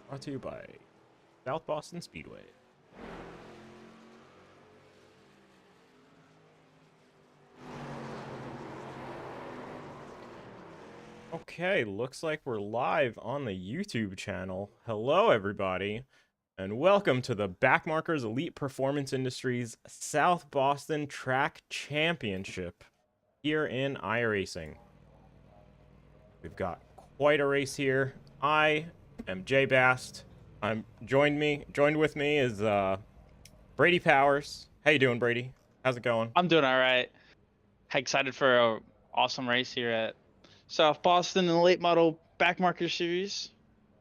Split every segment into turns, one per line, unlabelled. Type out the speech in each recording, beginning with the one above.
Brought to you by South Boston Speedway. Okay, looks like we're live on the YouTube channel. Hello, everybody, and welcome to the Backmarkers Elite Performance Industries South Boston Track Championship here in iRacing. We've got quite a race here. I am Jay Bast. Joined with me is Brady Powers. How you doing, Brady? How's it going?
I'm doing all right. Excited for a awesome race here at South Boston in the late model Backmarker series.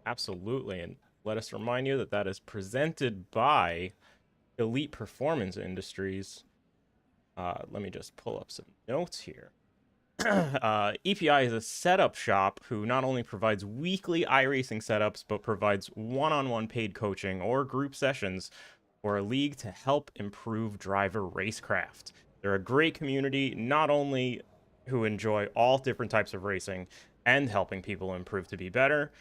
Absolutely, and let us remind you that that is presented by Elite Performance Industries. Let me just pull up some notes here. EPI is a setup shop who not only provides weekly iRacing setups, but provides one-on-one paid coaching or group sessions for a league to help improve driver racecraft. They're a great community, not only who enjoy all different types of racing and helping people improve to be better.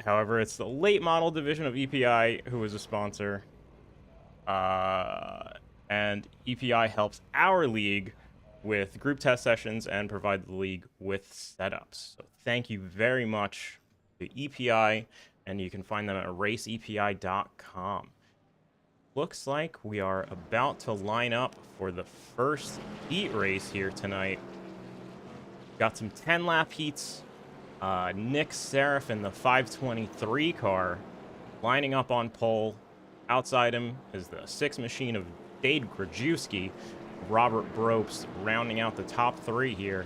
However, it's the late model division of EPI who is a sponsor. And EPI helps our league with group test sessions and provide the league with setups. So thank you very much to EPI, and you can find them at raceepi.com. Looks like we are about to line up for the first heat race here tonight. Got some 10-lap heats. Nick Seraph in the 523 car lining up on pole. Outside him is the 6 machine of Dade Grajewski. Robert Bropes rounding out the top 3 here.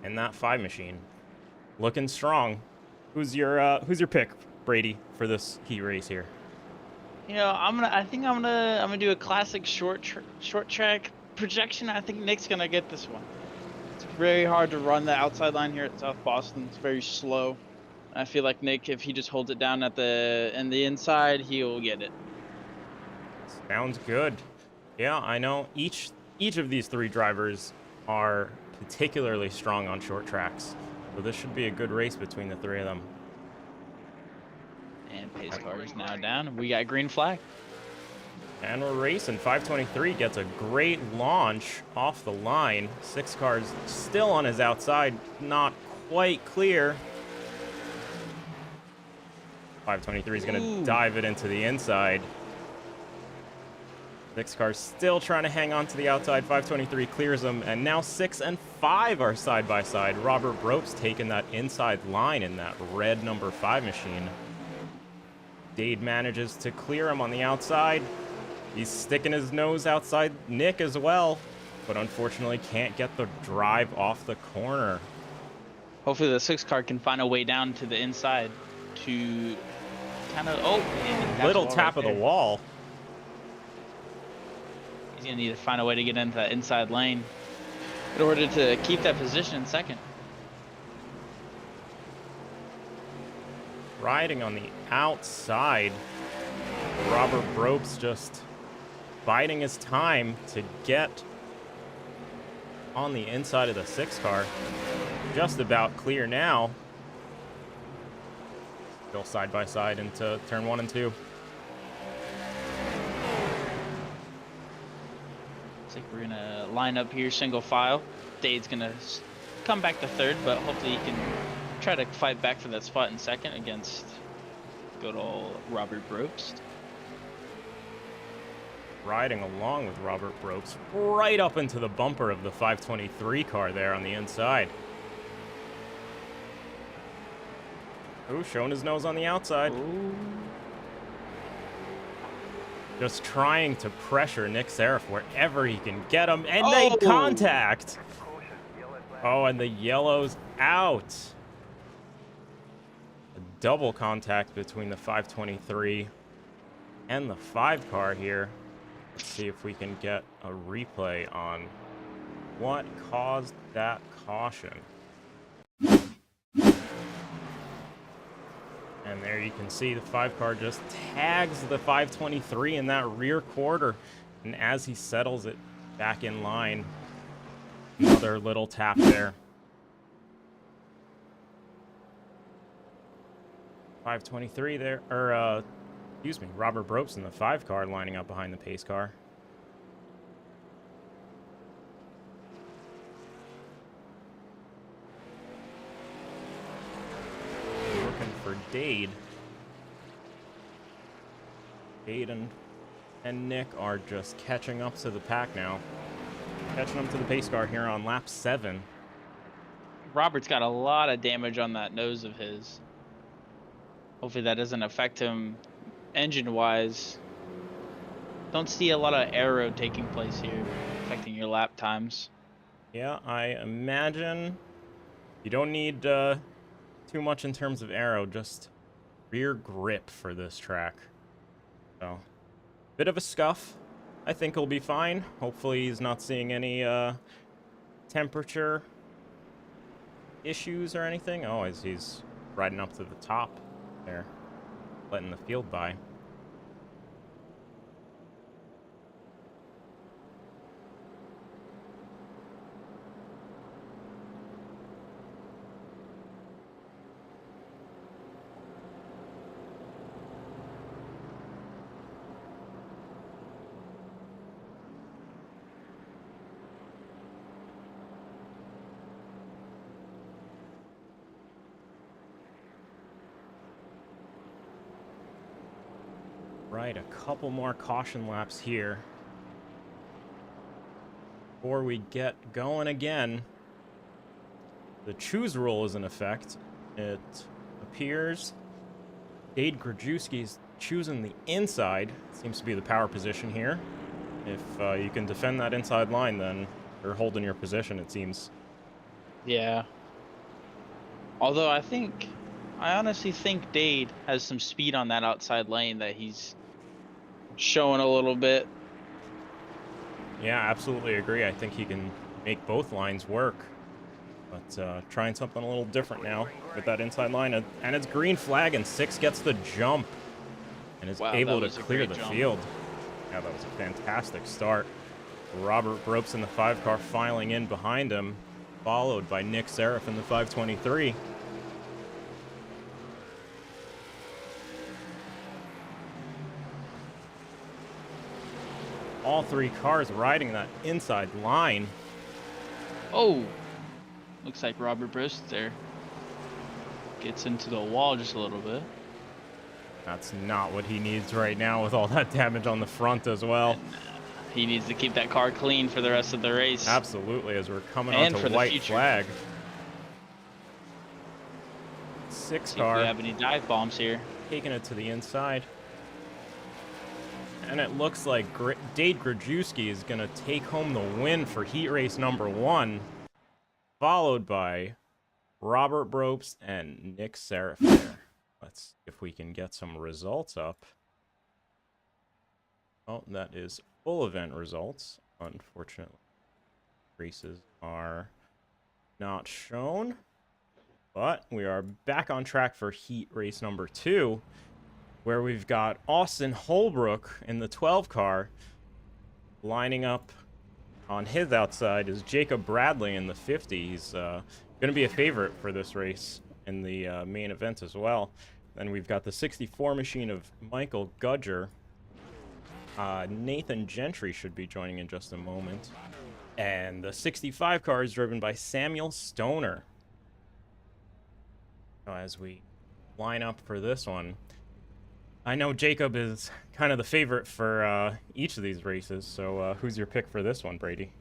And that 5 machine looking strong. Who's your pick, Brady, for this heat race here?
You know, I think I'm gonna do a classic short track projection. I think Nick's gonna get this one. It's very hard to run the outside line here at South Boston. It's very slow. I feel like Nick, if he just holds it down at the inside, he'll get it.
Sounds good. Yeah, I know each of these 3 drivers are particularly strong on short tracks, so this should be a good race between the 3 of them.
And pace car is now down. We got green flag.
And we're racing. 523 gets a great launch off the line. 6 cars still on his outside, not quite clear. 523 is going to dive it into the inside. 6 cars still trying to hang on to the outside. 523 clears them, and now 6 and 5 are side by side. Robert Bropes taking that inside line in that red number 5 machine. Dade manages to clear him on the outside. He's sticking his nose outside Nick as well, but unfortunately can't get the drive off the corner.
Hopefully the 6 car can find a way down to the inside to kind of
little tap of the wall.
He's going to need to find a way to get into that inside lane in order to keep that position in second.
Riding on the outside, Robert Bropes just biding his time to get on the inside of the 6 car. Just about clear now. Still side by side into turn 1 and 2.
Looks like we're gonna line up here single file. Dade's gonna come back to 3rd, but hopefully he can try to fight back for that spot in 2nd against good old Robert Bropes.
Riding along with Robert Bropes right up into the bumper of the 523 car there on the inside. Ooh, showing his nose on the outside.
Ooh.
Just trying to pressure Nick Seraph wherever he can get him, and they contact. Oh, and the yellow's out. A double contact between the 523 and the 5 car here. Let's see if we can get a replay on what caused that caution. And there you can see the 5 car just tags the 523 in that rear quarter. And as he settles it back in line, another little tap there. 523 there, or excuse me, Robert Bropes in the 5 car lining up behind the pace car. Looking for Dade. Dade and Nick are just catching up to the pack now. Catching up to the pace car here on lap 7.
Robert's got a lot of damage on that nose of his. Hopefully that doesn't affect him engine-wise. Don't see a lot of aero taking place here, affecting your lap times.
Yeah, I imagine you don't need too much in terms of aero, just rear grip for this track. So, bit of a scuff. I think he'll be fine. Hopefully he's not seeing any temperature issues or anything. Oh, as he's riding up to the top there, letting the field by. Right, a couple more caution laps here before we get going again. The choose rule is in effect. It appears Dade Grajewski's choosing the inside. Seems to be the power position here. If you can defend that inside line, then you're holding your position, it seems.
Yeah. Although I honestly think Dade has some speed on that outside lane that he's showing a little bit.
Yeah, absolutely agree. I think he can make both lines work. But trying something a little different now with that inside line. And it's green flag, and 6 gets the jump and is able to clear the field. Yeah, that was a fantastic start. Robert Bropes in the 5 car filing in behind him, followed by Nick Seraph in the 523. All 3 cars riding that inside line.
Oh, looks like Robert Brist there gets into the wall just a little bit.
That's not what he needs right now with all that damage on the front as well.
And, he needs to keep that car clean for the rest of the race.
Absolutely, as we're coming on to white flag. 6 car.
Do we have any dive bombs here?
Taking it to the inside. And it looks like Dade Grajewski is going to take home the win for heat race number 1, followed by Robert Bropes and Nick Seraph there. Let's see if we can get some results up. Oh, that is full event results. Unfortunately, races are not shown. But we are back on track for heat race number 2, where we've got Austin Holbrook in the 12 car. Lining up on his outside is Jacob Bradley in the 50. He's going to be a favorite for this race in the main event as well. Then we've got the 64 machine of Michael Gudger. Nathan Gentry should be joining in just a moment. And the 65 car is driven by Samuel Stoner. So as we line up for this one, I know Jacob is kind of the favorite for each of these races, so who's your pick for this one, Brady?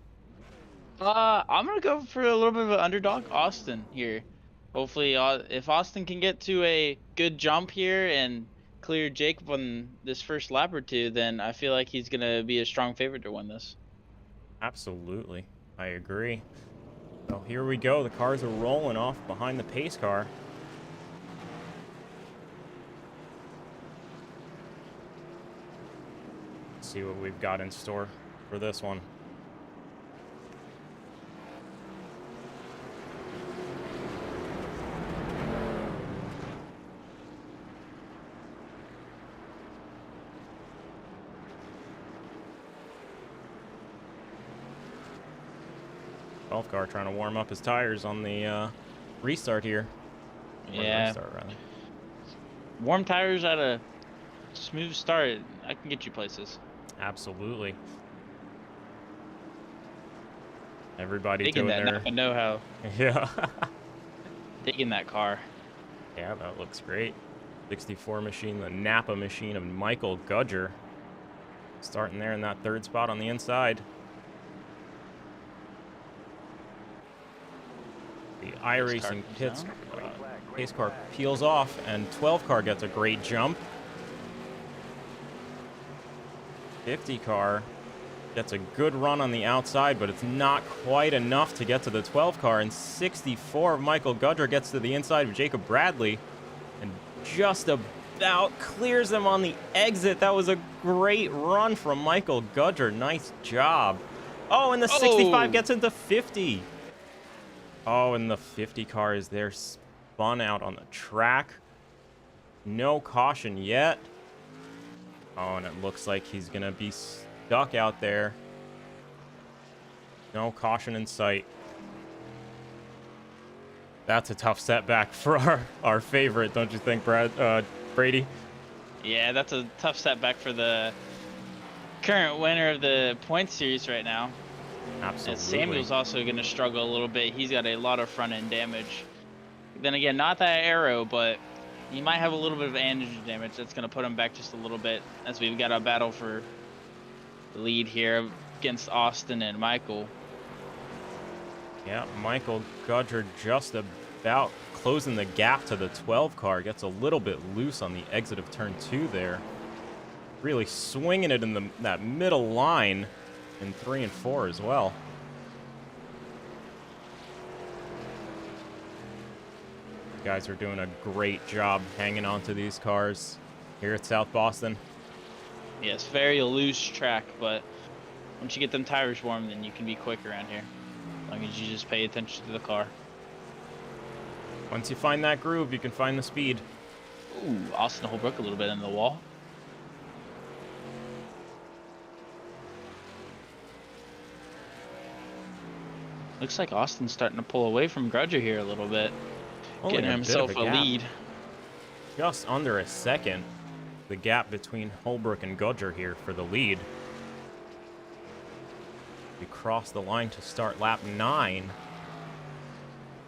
I'm gonna go for a little bit of an underdog, Austin here. Hopefully, if Austin can get to a good jump here and clear Jacob on this first lap or two, then I feel like he's gonna be a strong favorite to win this.
Absolutely, I agree. So here we go. The cars are rolling off behind the pace car. See what we've got in store for this one. Golf car trying to warm up his tires on the restart here.
Yeah.
Restart, rather.
warm tires at a smooth start, I can get you places.
Absolutely. Everybody
Digging
doing
that
their
Napa know-how.
yeah.
Digging that car.
Yeah, that looks great. 64 machine, the Napa machine of Michael Gudger. Starting there in that third spot on the inside. The iRacing pits pace car peels off, and 12 car gets a great jump. 50 car gets a good run on the outside, but it's not quite enough to get to the 12 car. And 64 of Michael Gudger gets to the inside of Jacob Bradley and just about clears them on the exit. That was a great run from Michael Gudger. Nice job. Oh, and the 65 gets into 50. Oh, and the 50 car is there, spun out on the track. No caution yet. Oh, and it looks like he's going to be stuck out there. No caution in sight. That's a tough setback for our favorite, don't you think, Brady?
Yeah, that's a tough setback for the current winner of the point series right now.
Absolutely.
And Samuel's also going to struggle a little bit. He's got a lot of front end damage. Then again, not that arrow, but he might have a little bit of engine damage. That's going to put him back just a little bit, as we've got a battle for the lead here against Austin and Michael.
Yeah, Michael Gudger just about closing the gap to the 12 car. Gets a little bit loose on the exit of turn 2 there. Really swinging it in that middle line in 3 and 4 as well. You guys are doing a great job hanging on to these cars here at South Boston.
Yes, very loose track, but once you get them tires warm, then you can be quick around here. As long as you just pay attention to the car.
Once you find that groove, you can find the speed.
Ooh, Austin Holbrook a little bit in the wall. Looks like Austin's starting to pull away from Grudger here a little bit.
Only
Getting himself a lead.
Just under a second. The gap between Holbrook and Gudger here for the lead. We cross the line to start lap 9.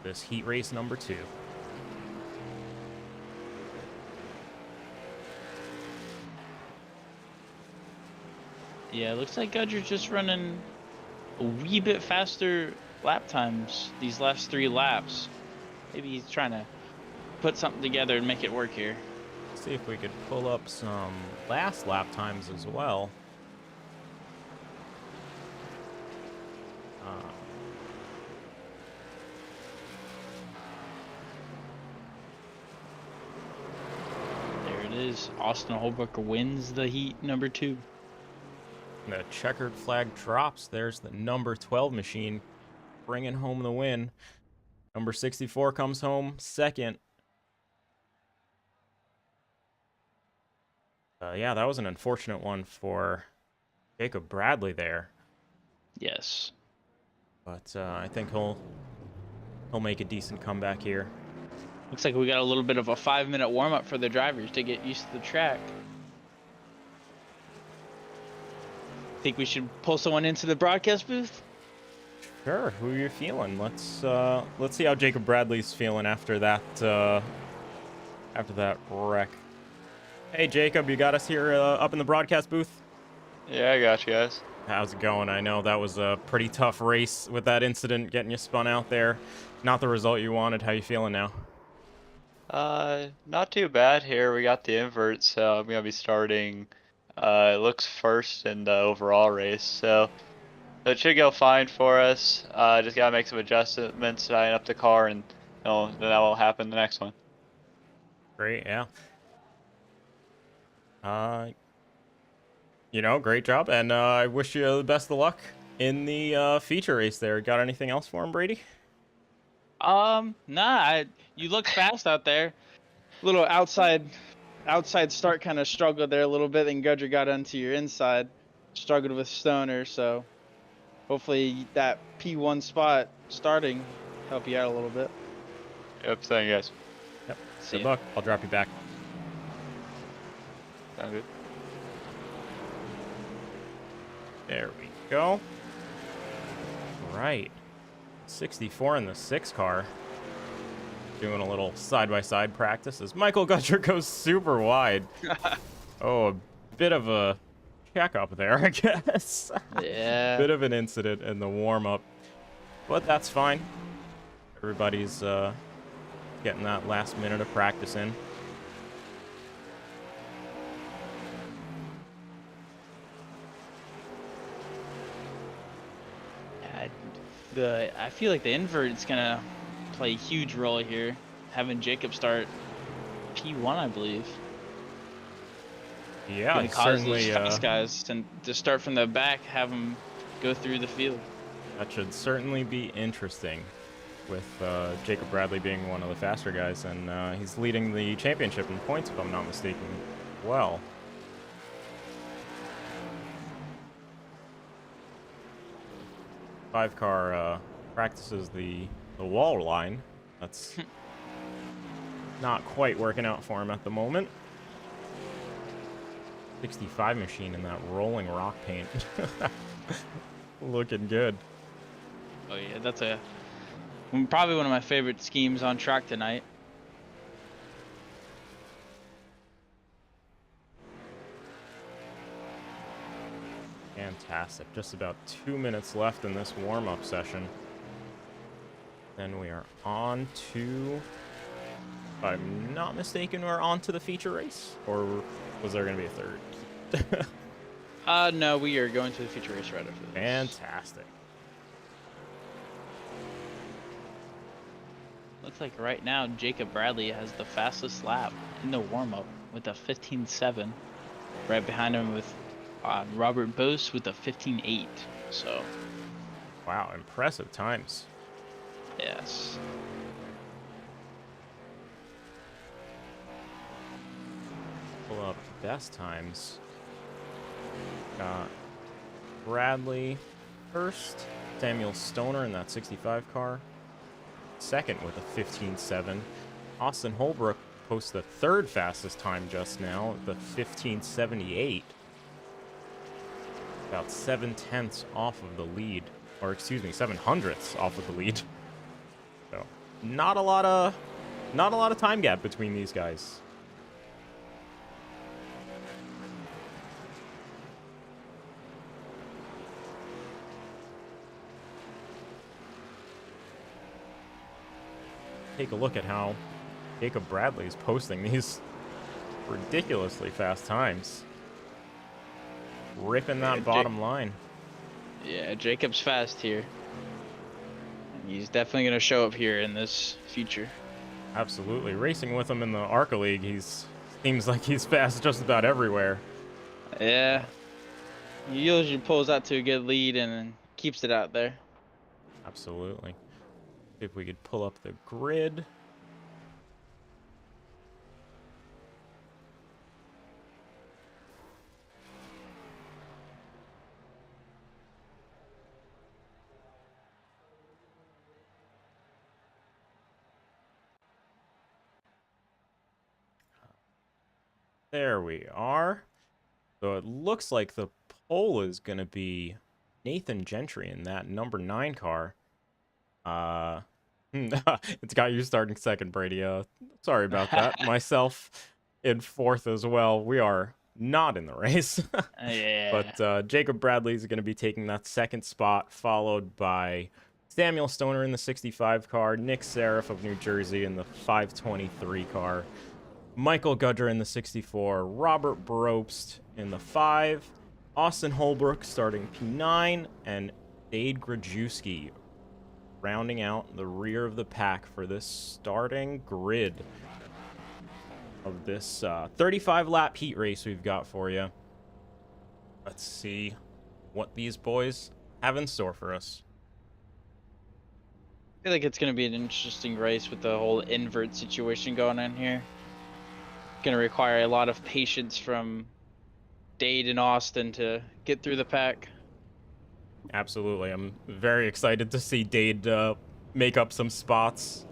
This heat race number 2.
Yeah, looks like Gudger's just running a wee bit faster lap times these last 3 laps. Maybe he's trying to put something together and make it work here.
See if we could pull up some last lap times as well.
There it is. Austin Holbrook wins the heat number 2.
The checkered flag drops. There's the number 12 machine bringing home the win. Number 64 comes home second. Yeah, that was an unfortunate one for Jacob Bradley there.
Yes.
But I think he'll make a decent comeback here.
Looks like we got a little bit of a 5-minute warm-up for the drivers to get used to the track. Think we should pull someone into the broadcast booth?
Sure. Who are you feeling? Let's see how Jacob Bradley's feeling after that wreck. Hey Jacob, you got us here up in the broadcast booth?
Yeah, I got you guys.
How's it going? I know that was a pretty tough race with that incident getting you spun out there. Not the result you wanted. How you feeling now?
Not too bad here. We got the invert, so I'm gonna be starting. It looks first in the overall race, so it should go fine for us. Just gotta make some adjustments, tying up the car, and then that won't happen the next one.
Great, yeah. Great job, and I wish you the best of luck in the feature race there. Got anything else for him, Brady?
Nah, you look fast out there. Little outside start kind of struggled there a little bit, and Gudger got onto your inside. Struggled with Stoner, so hopefully that P1 spot starting help you out a little bit.
Yep, thank you guys.
Yep. Good luck. I'll drop you back.
Sound good.
There we go. Right. 64 in the 6 car. Doing a little side-by-side practice as Michael Gutcher goes super wide. Oh, a bit of a check-up there, I guess.
Yeah.
Bit of an incident in the warm-up. But that's fine. Everybody's getting that last minute of practice in.
I feel like the invert is gonna play a huge role here, having Jacob start P1, I believe.
Yeah,
Gonna cause those
certainly.
fast guys to start from the back, have them go through the field.
That should certainly be interesting, with Jacob Bradley being one of the faster guys, and he's leading the championship in points, if I'm not mistaken. Well. Five car practices the wall line. That's not quite working out for him at the moment. 65 machine in that rolling rock paint. Looking good.
Oh yeah, that's probably one of my favorite schemes on track tonight.
Fantastic. Just about 2 minutes left in this warm-up session. Then we are on to, if I'm not mistaken, we're on to the feature race? Or was there going to be a third?
No, we are going to the feature race right after this.
Fantastic.
Looks like right now Jacob Bradley has the fastest lap in the warm-up with a 15.7. Right behind him with Robert Bose with a 15.8. So.
Wow, impressive times.
Yes.
Pull up best times. Got Bradley first. Samuel Stoner in that 65 car. Second with a 15.7. Austin Holbrook posts the third fastest time just now, the 15.78. About 7/10 off of the lead. Or excuse me, 7/100 off of the lead. So not a lot of time gap between these guys. Take a look at how Jacob Bradley is posting these ridiculously fast times. Ripping that bottom line.
Yeah, Jacob's fast here. And he's definitely going to show up here in this feature.
Absolutely. Racing with him in the ARCA League, seems like he's fast just about everywhere.
Yeah. He usually pulls out to a good lead and then keeps it out there.
Absolutely. See if we could pull up the grid. There we are. So it looks like the pole is going to be Nathan Gentry in that number 9 car. It's got you starting second, Brady. Sorry about that. Myself in fourth as well. We are not in the race.
Yeah.
But Jacob Bradley is going to be taking that second spot, followed by Samuel Stoner in the 65 car, Nick Seraph of New Jersey in the 523 car, Michael Gudger in the 64, Robert Brobst in the 5, Austin Holbrook starting P9, and Dade Grajewski rounding out the rear of the pack for this starting grid of this 35-lap heat race we've got for you. Let's see what these boys have in store for us.
I feel like it's going to be an interesting race with the whole invert situation going on here. Going to require a lot of patience from Dade and Austin to get through the pack.
Absolutely. I'm very excited to see Dade make up some spots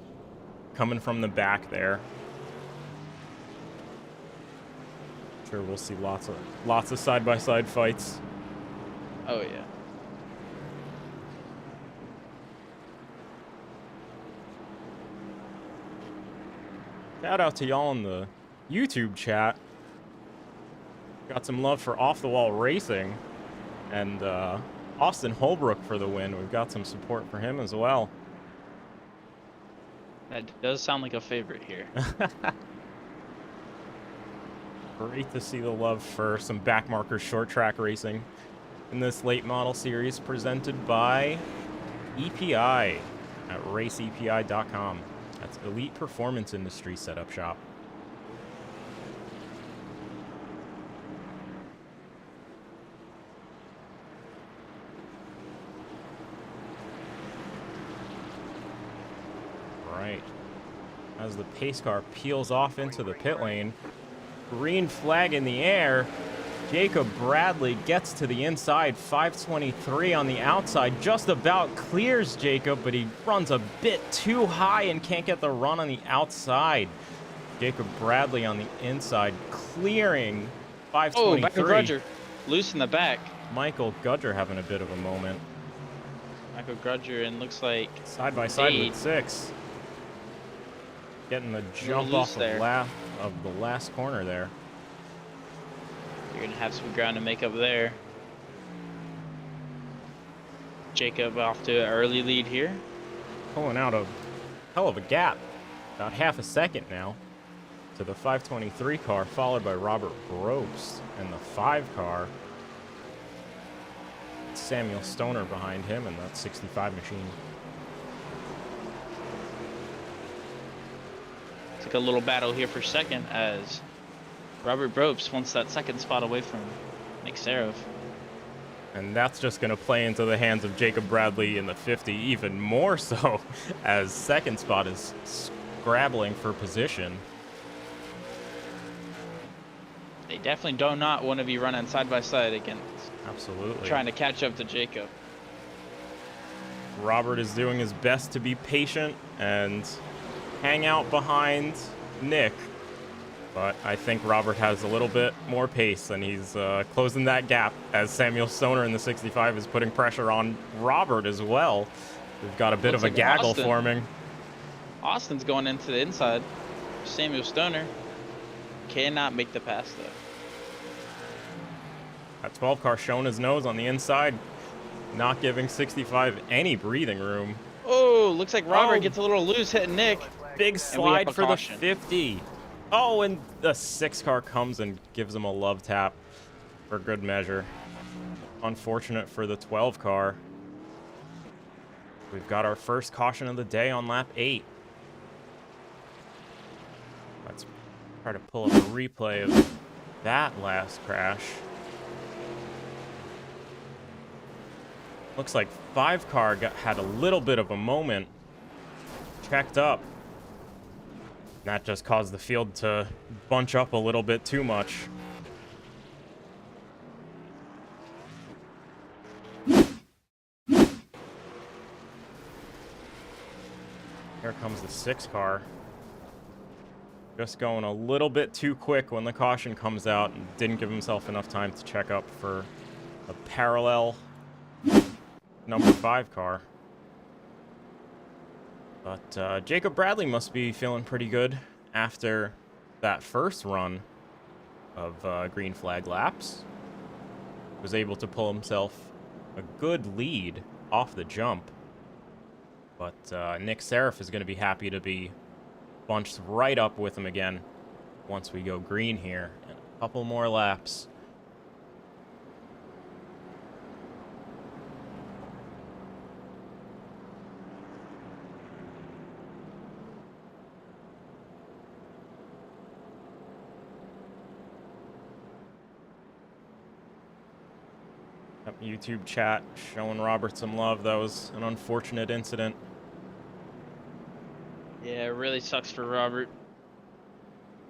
coming from the back there. Sure, we'll see lots of side-by-side fights.
Oh yeah.
Shout out to y'all in the YouTube chat. Got some love for Off the Wall Racing and Austin Holbrook for the win. We've got some support for him as well.
That does sound like a favorite here.
Great to see the love for some Backmarkers short track racing in this late model series presented by EPI at raceepi.com. That's Elite Performance Industry Setup Shop. Right. As the pace car peels off into the pit lane, green flag in the air. Jacob Bradley gets to the inside, 523 on the outside, just about clears Jacob, but he runs a bit too high and can't get the run on the outside. Jacob Bradley on the inside, clearing 523.
Oh, back to Grudger. Loose in the back.
Michael Gudger having a bit of a moment.
Michael Grudger and looks like
Side by side
eight.
with 6. Getting the jump
loose
off
there.
of the last corner there.
You're gonna have some ground to make up there. Jacob off to an early lead here.
Pulling out a hell of a gap. About half a second now to the 523 car, followed by Robert Brobst and the 5 car. Samuel Stoner behind him and that 65 machine.
It's like a little battle here for second as Robert Brobst wants that second spot away from Nick Serov.
And that's just going to play into the hands of Jacob Bradley in the 50 even more so, as second spot is scrabbling for position.
They definitely do not want to be running side by side against.
Absolutely.
Trying to catch up to Jacob.
Robert is doing his best to be patient and hang out behind Nick. But I think Robert has a little bit more pace, and he's closing that gap as Samuel Stoner in the 65 is putting pressure on Robert as well. We've got a bit of a gaggle forming.
Austin's going into the inside. Samuel Stoner cannot make the pass, though.
That 12 car showing his nose on the inside, not giving 65 any breathing room.
Oh, looks like Robert gets a little loose hitting Nick.
Big slide for the 50. Oh, and the 6 car comes and gives him a love tap for good measure. Unfortunate for the 12 car. We've got our first caution of the day on lap 8. Let's try to pull up a replay of that last crash. Looks like 5 car had a little bit of a moment. Checked up. That just caused the field to bunch up a little bit too much. Here comes the 6 car. Just going a little bit too quick when the caution comes out and didn't give himself enough time to check up for a parallel number 5 car. But Jacob Bradley must be feeling pretty good after that first run of green flag laps. Was able to pull himself a good lead off the jump. But Nick Seraph is going to be happy to be bunched right up with him again once we go green here. And a couple more laps. YouTube chat showing Robert some love. That was an unfortunate incident.
Yeah, it really sucks for Robert.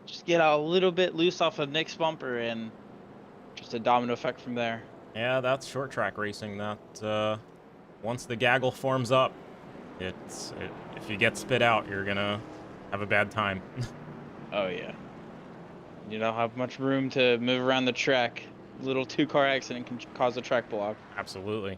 Just get a little bit loose off of Nick's bumper and just a domino effect from there.
Yeah, that's short track racing. That once the gaggle forms up, if you get spit out, you're gonna have a bad time.
Oh yeah. You don't have much room to move around the track. A little two-car accident can cause a track block.
Absolutely.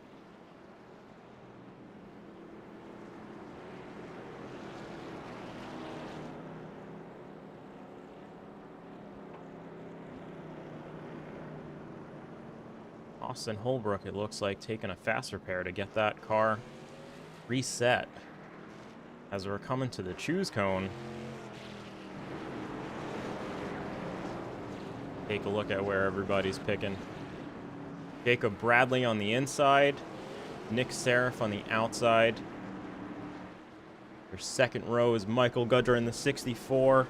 Austin Holbrook, it looks like, taking a fast repair to get that car reset. As we're coming to the choose cone, take a look at where everybody's picking. Jacob Bradley on the inside, Nick Seraph on the outside. Your second row is Michael Gudger in the 64.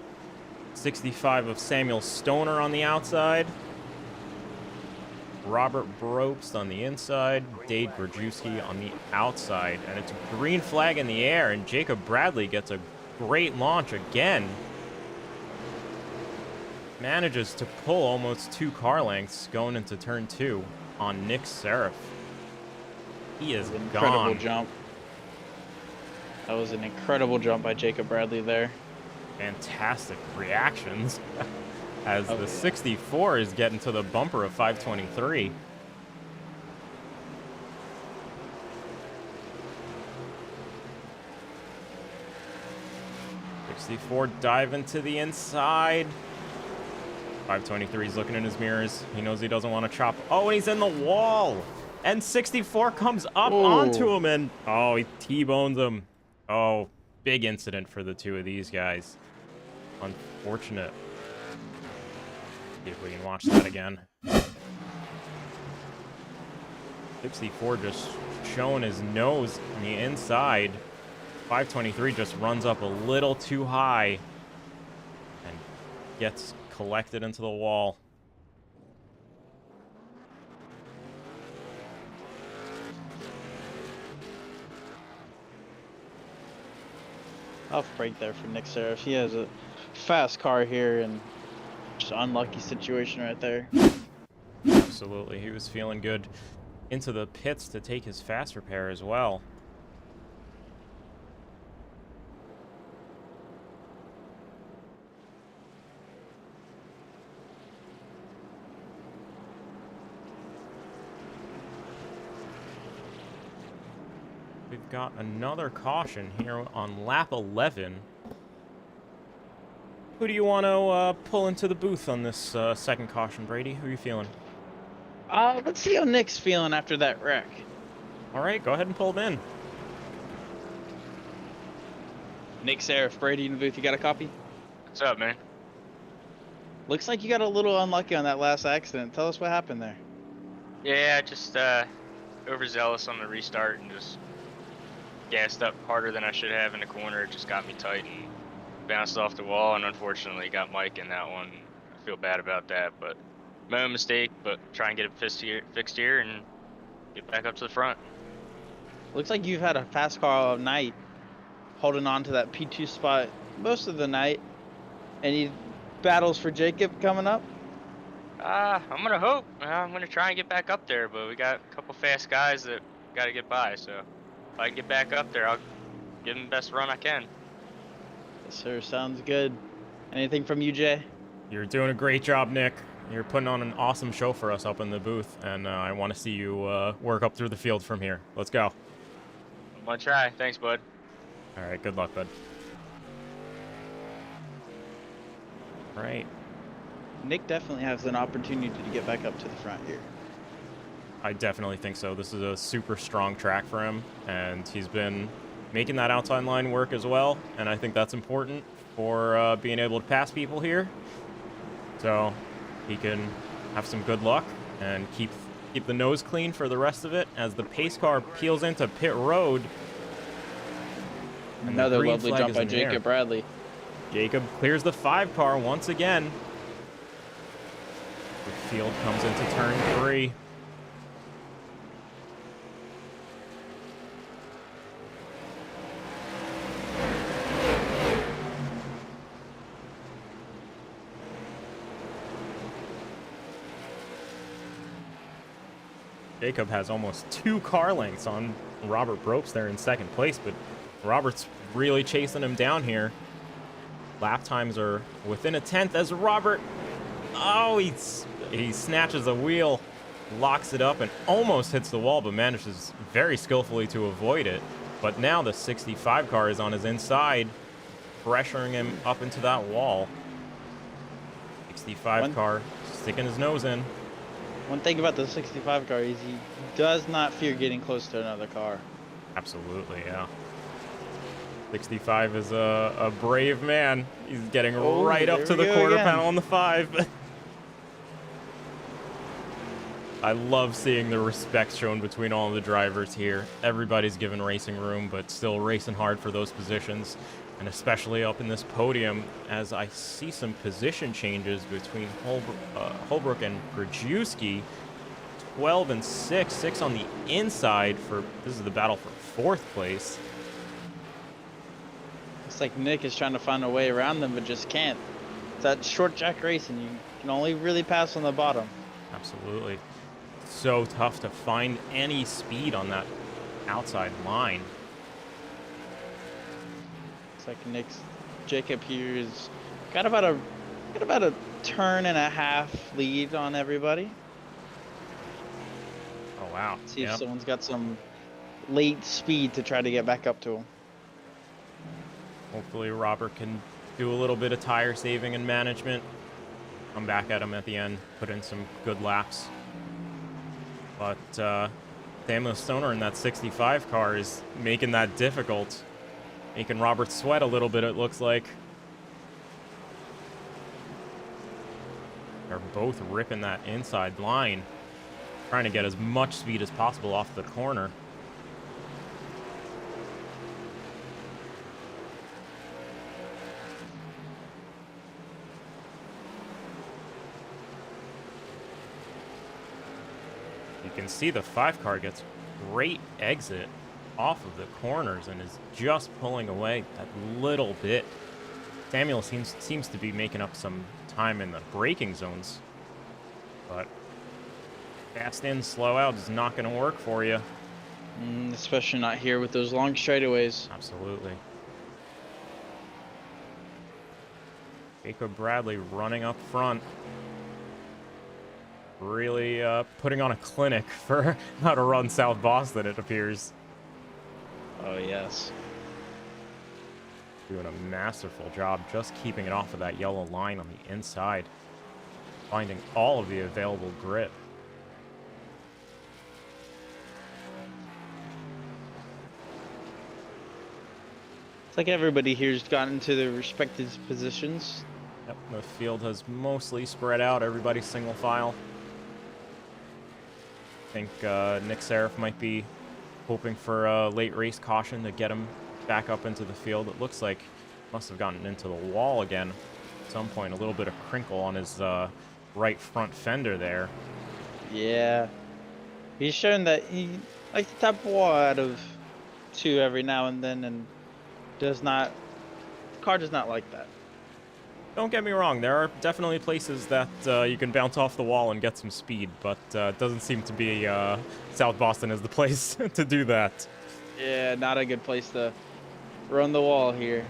65 of Samuel Stoner on the outside. Robert Brobst on the inside, Dade Brzezinski on the outside, and it's a green flag in the air, and Jacob Bradley gets a great launch again. Manages to pull almost 2 car lengths going into turn 2 on Nick Seraph. He is
Incredible
gone.
jump. That was an incredible jump by Jacob Bradley there.
Fantastic reactions. As
Oh,
the
yeah.
64 is getting to the bumper of 523. Diving to the inside. 523 is looking in his mirrors. He knows he doesn't want to chop. Oh, and he's in the wall. And 64 comes up onto him, and oh, he T-bones him. Oh, big incident for the two of these guys. Unfortunate. See if we can watch that again. 64 just showing his nose on the inside. 523 just runs up a little too high and gets collected into the wall.
Tough break there for Nick Seraph. He has a fast car here and just unlucky situation right there.
Absolutely. He was feeling good into the pits to take his fast repair as well. We've got another caution here on lap 11. Who do you want to pull into the booth on this second caution, Brady? Who are you feeling?
Let's see how Nick's feeling after that wreck.
All right, go ahead and pull him in.
Nick Seraph, Brady in the booth, you got a copy?
What's up, man?
Looks like you got a little unlucky on that last accident. Tell us what happened there.
Yeah, just overzealous on the restart and just gassed up harder than I should have in the corner. It just got me tight and bounced off the wall, and unfortunately got Mike in that one. I feel bad about that, but my own mistake. But try and get it fixed here and get back up to the front.
Looks like you've had a fast car all night, holding on to that P2 spot most of the night. Any battles for Jacob coming up?
I'm gonna hope. I'm gonna try and get back up there, but we got a couple fast guys that got to get by. So if I can get back up there, I'll give them the best run I can.
Yes, sir. Sounds good. Anything from you, Jay?
You're doing a great job, Nick. You're putting on an awesome show for us up in the booth, and I want to see you work up through the field from here. Let's go.
I'm gonna try. Thanks, bud.
All right, good luck, bud. All right.
Nick definitely has an opportunity to get back up to the front here.
I definitely think so. This is a super strong track for him, and he's been making that outside line work as well, and I think that's important for being able to pass people here. So he can have some good luck and keep the nose clean for the rest of it as the pace car peels into pit road. And the
Another
green
lovely
flag
jump
is
by
in the air.
Jacob Bradley.
Jacob clears the 5 car once again. The field comes into turn 3. Jacob has almost 2 car lengths on Robert Brobst there in second place, but Robert's really chasing him down here. Lap times are within a tenth as Robert Oh, he snatches a wheel, locks it up, and almost hits the wall, but manages very skillfully to avoid it. But now the 65 car is on his inside, pressuring him up into that wall. 65 car sticking his nose in.
One thing about the 65 car is he does not fear getting close to another car.
Absolutely, yeah. 65 is a brave man. He's getting right up to the quarter panel on the 5. I love seeing the respect shown between all of the drivers here. Everybody's given racing room, but still racing hard for those positions. And especially up in this podium, as I see some position changes between Holbrook and Grajewski. 12 and 6. 6 on the inside for, this is the battle for 4th place.
It's like Nick is trying to find a way around them, but just can't. It's that short track racing. You can only really pass on the bottom.
Absolutely. So tough to find any speed on that outside line.
It's like Jacob here is got about a turn and a half lead on everybody.
Oh wow.
See if someone's got some late speed to try to get back up to him.
Hopefully Robert can do a little bit of tire saving and management. Come back at him at the end, put in some good laps. But Samuel Stoner in that 65 car is making that difficult. Making Robert sweat a little bit, it looks like. They're both ripping that inside line. Trying to get as much speed as possible off the corner. You can see the 5 car gets great exit off of the corners and is just pulling away that little bit. Samuel seems to be making up some time in the braking zones, but fast in, slow out is not going to work for you.
Especially not here with those long straightaways.
Absolutely. Jacob Bradley running up front. Really putting on a clinic for how to run South Boston, it appears.
Oh, yes.
Doing a masterful job just keeping it off of that yellow line on the inside. Finding all of the available grip.
It's like everybody here's gotten to their respective positions.
Yep, the field has mostly spread out. Everybody's single file. I think Nick Seraph might be hoping for a late race caution to get him back up into the field. It looks like must have gotten into the wall again at some point. A little bit of crinkle on his right front fender there.
Yeah. He's shown that he likes to tap wall out of 2 every now and then, and the car does not like that.
Don't get me wrong, there are definitely places that you can bounce off the wall and get some speed, but it doesn't seem to be South Boston is the place to do that.
Yeah, not a good place to run the wall here.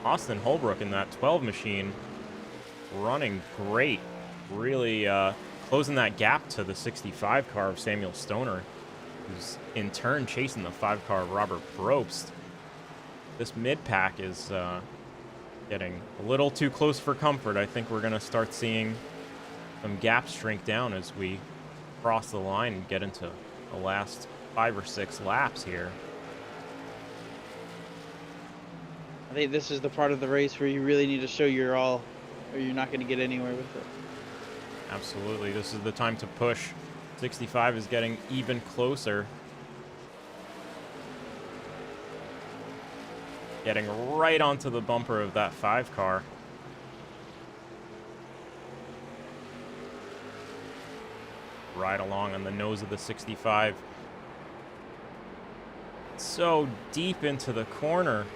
Austin Holbrook in that 12 machine running great. Really closing that gap to the 65 car of Samuel Stoner, who's in turn chasing the 5 car of Robert Probst. This mid-pack is getting a little too close for comfort. I think we're going to start seeing some gaps shrink down as we cross the line and get into the last 5 or 6 laps here.
I think this is the part of the race where you really need to show your all, or you're not going to get anywhere with it.
Absolutely. This is the time to push. 65 is getting even closer. Getting right onto the bumper of that 5 car. Right along on the nose of the 65. So deep into the corner.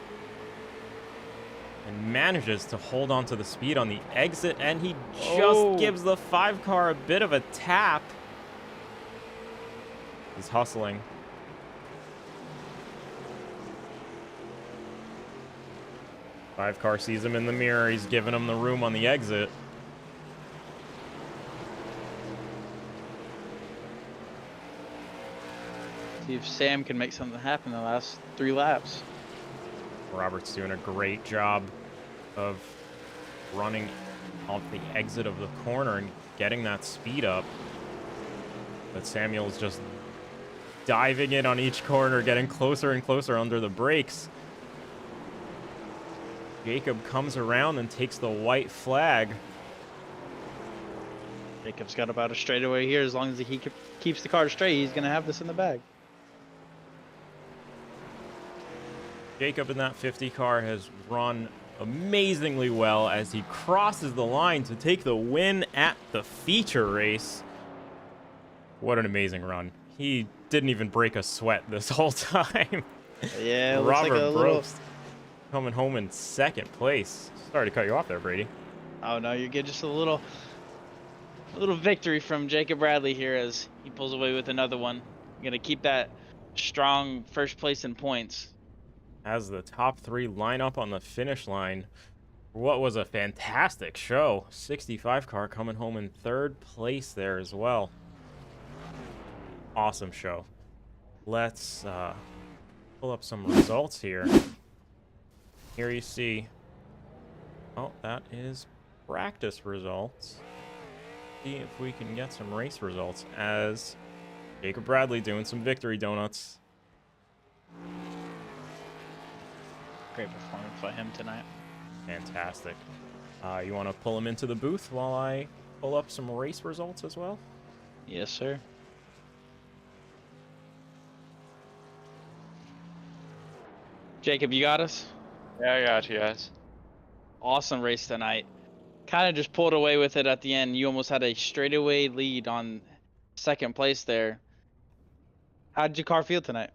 And manages to hold on to the speed on the exit, and he just gives the 5 car a bit of a tap. He's hustling. 5 car sees him in the mirror. He's giving him the room on the exit.
See if Sam can make something happen in the last 3 laps.
Robert's doing a great job of running off the exit of the corner and getting that speed up. But Samuel's just diving in on each corner, getting closer and closer under the brakes. Jacob comes around and takes the white flag.
Jacob's got about a straightaway here. As long as he keeps the car straight, he's going to have this in the bag.
Jacob in that 50 car has run amazingly well as he crosses the line to take the win at the feature race. What an amazing run. He didn't even break a sweat this whole time.
Yeah, it looks
Robert
like a little...
Probst coming home in 2nd place. Sorry to cut you off there, Brady.
Oh no, you get just a little victory from Jacob Bradley here as he pulls away with another one. Gonna keep that strong first place in points.
As the top 3 line up on the finish line. What was a fantastic show. 65 car coming home in 3rd place there as well. Awesome show. Let's pull up some results here. Here you see, oh, that is practice results. See if we can get some race results as Jacob Bradley doing some victory donuts.
Great performance by him tonight.
Fantastic. You want to pull him into the booth while I pull up some race results as well?
Yes, sir. Jacob, you got us?
Yeah, I got you guys.
Awesome race tonight. Kind of just pulled away with it at the end. You almost had a straightaway lead on 2nd place there. How did your car feel tonight?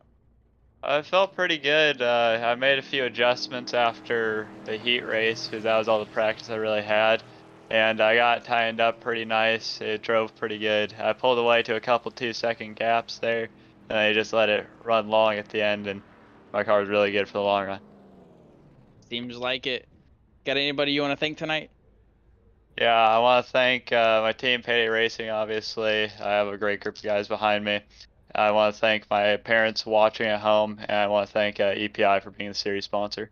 I felt pretty good. I made a few adjustments after the heat race because that was all the practice I really had. And I got tightened up pretty nice. It drove pretty good. I pulled away to a couple 2-second gaps there, and I just let it run long at the end, and my car was really good for the long run.
Seems like it. Got anybody you want to thank tonight?
Yeah, I want to thank my team, Payday Racing, obviously. I have a great group of guys behind me. I want to thank my parents watching at home, and I want to thank EPI for being the series sponsor.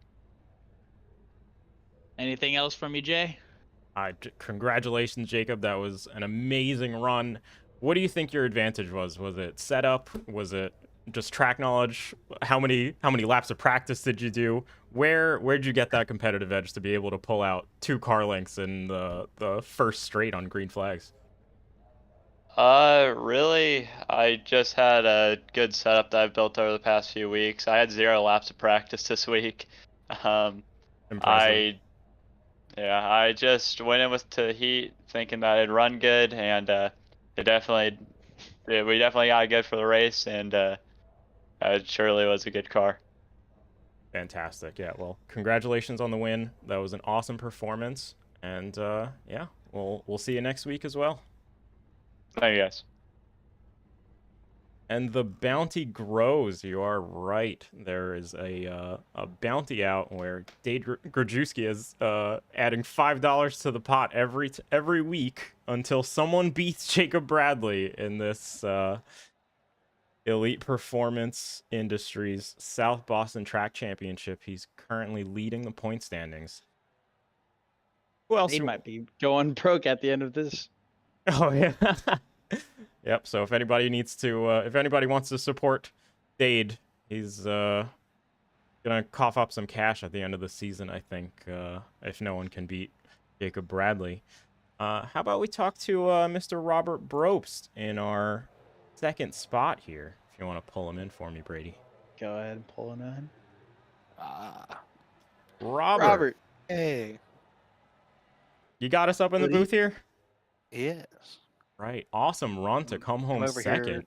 Anything else from you, Jay?
Congratulations, Jacob. That was an amazing run. What do you think your advantage was? Was it setup? Was it just track knowledge? How many laps of practice did you do? Where'd you get that competitive edge to be able to pull out 2 car lengths in the first straight on green flags?
Really, I just had a good setup that I've built over the past few weeks. I had 0 laps of practice this week.
Impressive.
I just went in with the heat thinking that it'd run good, and we definitely got good for the race, and it surely was a good car.
Fantastic. Yeah, well, congratulations on the win. That was an awesome performance. And yeah, we'll see you next week as well.
Thank you, guys.
And the bounty grows. You are right. There is a bounty out where Dave Grajewski is adding $5 to the pot every week until someone beats Jacob Bradley in this Elite Performance Industries South Boston Track Championship. He's currently leading the point standings. Who else?
He might be going broke at the end of this.
Oh yeah. Yep. So if anybody needs to, if anybody wants to support Dade, he's gonna cough up some cash at the end of the season, I think, if no one can beat Jacob Bradley. How about we talk to Mr. Robert Probst in our 2nd spot here? If you want to pull him in for me, Brady.
Go ahead and pull him in.
Robert.
Hey.
You got us up in the booth here?
Yes.
Right. Awesome run to come home 2nd.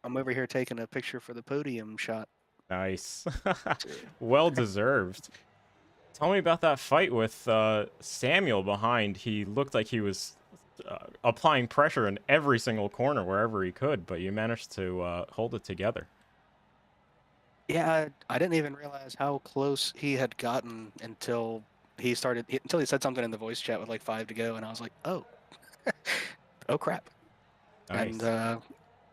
I'm over here taking a picture for the podium shot.
Nice. Well deserved. Tell me about that fight with Samuel behind. He looked like he was applying pressure in every single corner wherever he could, but you managed to hold it together.
Yeah, I didn't even realize how close he had gotten until he said something in the voice chat with like 5 to go, and I was like, oh, oh crap. And
Nice.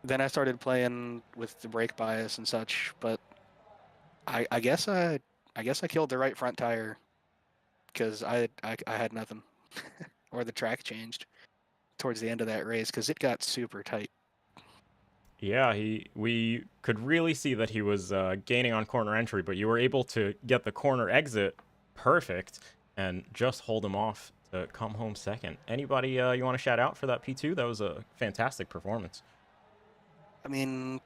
then I started playing with the brake bias and such, but I guess I killed the right front tire because I had nothing, or the track changed towards the end of that race because it got super tight.
Yeah, we could really see that he was gaining on corner entry, but you were able to get the corner exit perfect and just hold him off to come home second. Anybody you want to shout out for that P2? That was a fantastic performance.
I mean,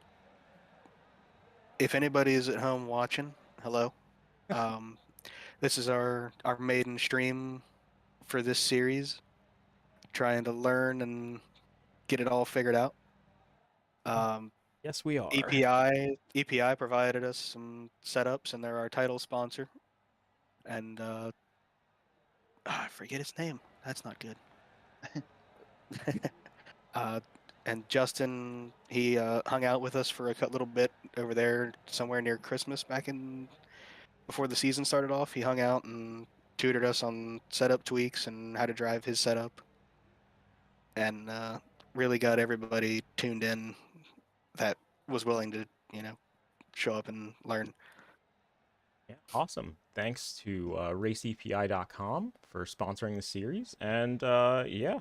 if anybody is at home watching, hello. Um, this is our maiden stream for this series, trying to learn and get it all figured out.
Yes, we are.
EPI provided us some setups, and they're our title sponsor. And I forget his name. That's not good. And Justin, he hung out with us for a little bit over there, somewhere near Christmas, before the season started off. He hung out and tutored us on setup tweaks and how to drive his setup, and really got everybody tuned in that was willing to, show up and learn.
Yeah, awesome. Thanks to raceepi.com for sponsoring the series. And yeah,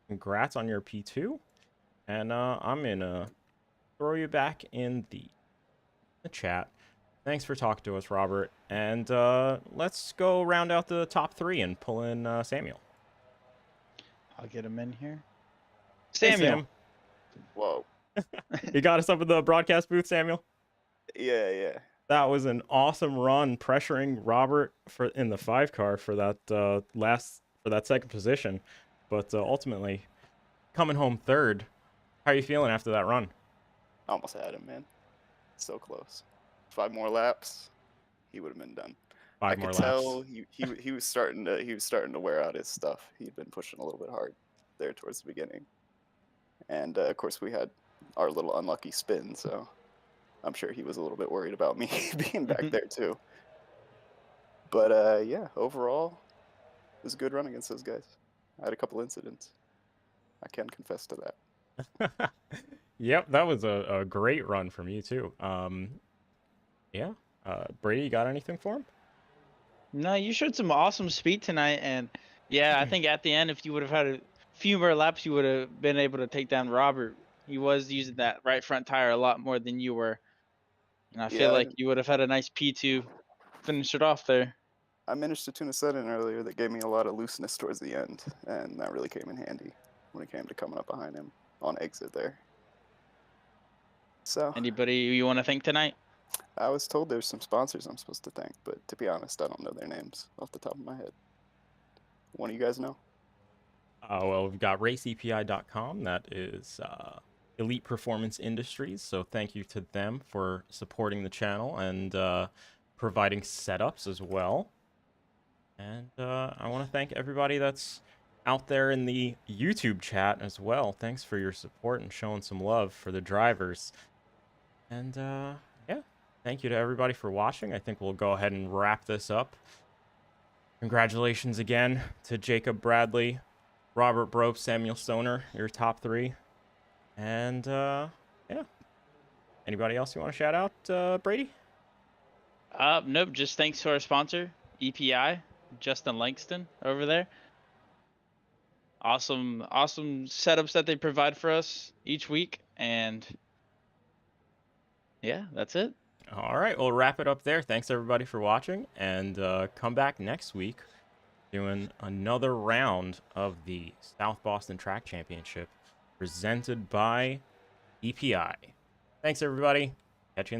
congrats on your P2. And I'm going to throw you back in the chat. Thanks for talking to us, Robert. And let's go round out the top 3 and pull in Samuel.
I'll get him in here.
Hey,
Samuel.
Sam.
Whoa.
You got us up in the broadcast booth, Samuel?
Yeah.
That was an awesome run, pressuring Robert in the 5 car for that second position, but ultimately coming home third. How are you feeling after that run?
Almost had him, man. So close. 5 more laps, he would have been done.
5
I
more
could
laps.
tell he was starting to wear out his stuff. He'd been pushing a little bit hard there towards the beginning, and of course we had our little unlucky spin, so I'm sure he was a little bit worried about me being back there too. But yeah, overall, it was a good run against those guys. I had a couple incidents. I can confess to that.
Yep, that was a great run from you too. Yeah. Brady, you got anything for him?
No, you showed some awesome speed tonight, and yeah, I think at the end, if you would have had a few more laps, you would have been able to take down Robert. He was using that right front tire a lot more than you were, and I feel
Yeah,
like you would have had a nice P2 finish it off there.
I managed to tune a set in earlier that gave me a lot of looseness towards the end, and that really came in handy when it came to coming up behind him on exit there. So,
Anybody you want to thank tonight?
I was told there's some sponsors I'm supposed to thank, but to be honest, I don't know their names off the top of my head. One of you guys know?
Well, we've got raceepi.com. That is Elite Performance Industries. So thank you to them for supporting the channel and providing setups as well. And I want to thank everybody that's out there in the YouTube chat as well. Thanks for your support and showing some love for the drivers. And yeah, thank you to everybody for watching. I think we'll go ahead and wrap this up. Congratulations again to Jacob Bradley, Robert Brope, Samuel Stoner, your top 3. And yeah. Anybody else you want to shout out, Brady?
Nope, just thanks to our sponsor, EPI, Justin Langston over there. Awesome setups that they provide for us each week, and yeah, that's it.
All right, we'll wrap it up there. Thanks everybody for watching, and come back next week doing another round of the South Boston Track Championship presented by EPI. Thanks everybody. Catch you in the next